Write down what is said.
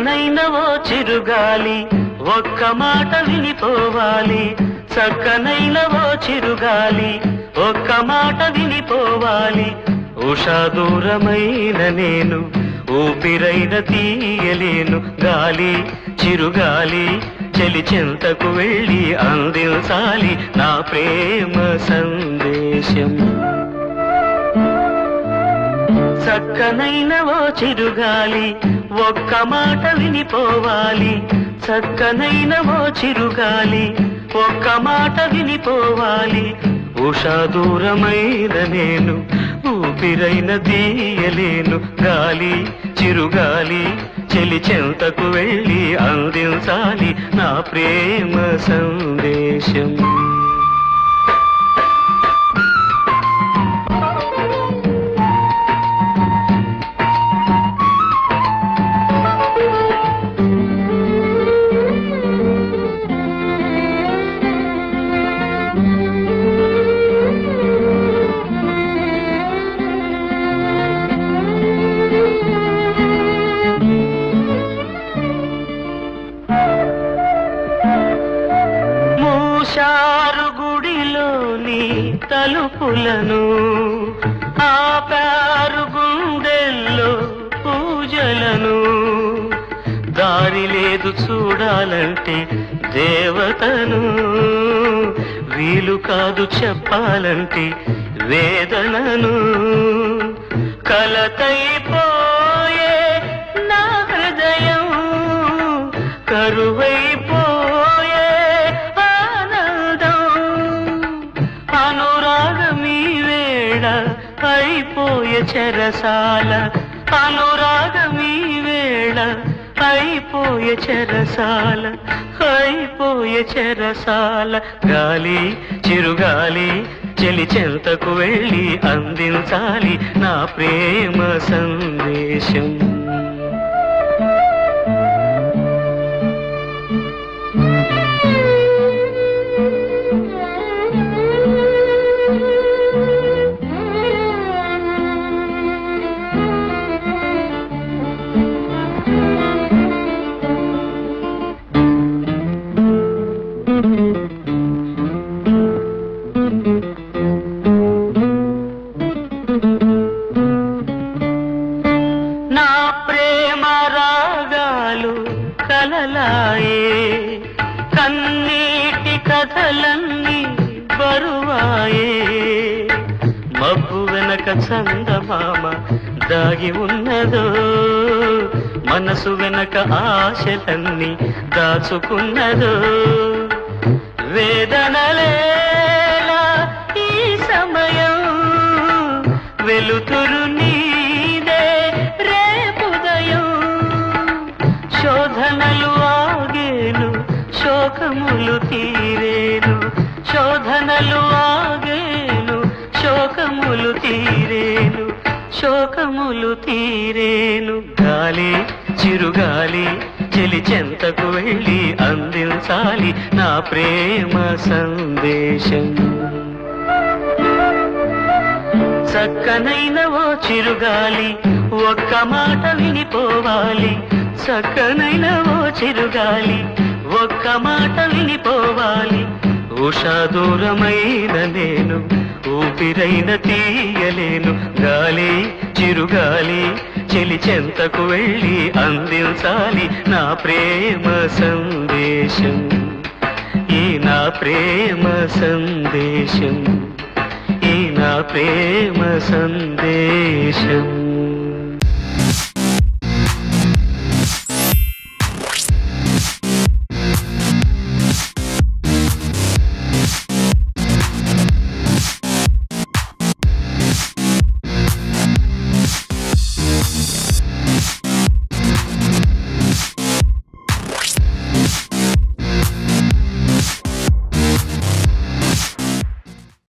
చక్కనైన ఓ చిరుగాలి ఒక్క మాట వినిపోవాలి. చక్కనైన ఓ చిరుగాలి ఒక్క మాట వినిపోవాలి. ఉషా దూరమైన నేను ఊపిరైన తీయలేను. గాలి చిరుగాలి చెలి చెంతకు వెళ్ళి అందించాలి నా ప్రేమ సందేశం. చక్కనైన ఓ చిరుగాలి ఒక్క మాట వినిపోవాలి. చక్కనైన ఓ చిరుగాలి ఒక్క మాట వినిపోవాలి. ఉషా దూరమైన నేను ఊపిరైన తీయలేను. గాలి చిరుగాలి చెలి చెంతకు వెళ్ళి అందించాలి నా ప్రేమ సందేశం. మూశారు గుడిలోని తలుపులను, ఆపారు గుండెల్లో పూజలను. దారి లేదు చూడాలంటే దేవతను, వీలు కాదు చెప్పాలంటే వేదనను. కలతైపోయే నా హృదయం కరువైపోయే ఆనందం. అనురాగమీ వేళ అయిపోయే చెరసాల, అనురాగమీ వేళ అయిపోయే చెరసాల, అయిపోయే చెరసాల. గాలి చిరుగాలి చెలి చెంతకు వెళ్ళి అందించాలి నా ప్రేమ సందేశం. నా ప్రేమ రాగాలు కలలాయే, కన్నీటి కథలన్నీ బరువాయే. మబ్బు వెనక చందమామ దాగి ఉన్నదో, మనసు వెనక ఆశలన్నీ దాచుకున్నదో. వేదనలేలా ఈ సమయం, వెలుతురు నీదే రేపుదయం. శోధనలు ఆగేను శోకములు తీరేను, శోధనలు ఆగేను శోకములు తీరేను, శోకములు తీరేను. గాలి చిరుగాలి చెలి చెంతకు వెళ్ళి అందించాలి నా ప్రేమ సందేశం. చక్కనైన ఓ చిరుగాలి ఒక్క మాట వినిపోవాలి. చక్కనైన ఓ చిరుగాలి ఒక్క మాట వినిపోవాలి. ఉషా దూరమైన నేను ఊపిరైన తీయలేను. గాలి చిరుగాలి చెలి చెంతకు వెళ్ళి అందించాలి నా ప్రేమ సందేశం. ఈ నా ప్రేమ సందేశం, ఈ నా ప్రేమ సందేశం.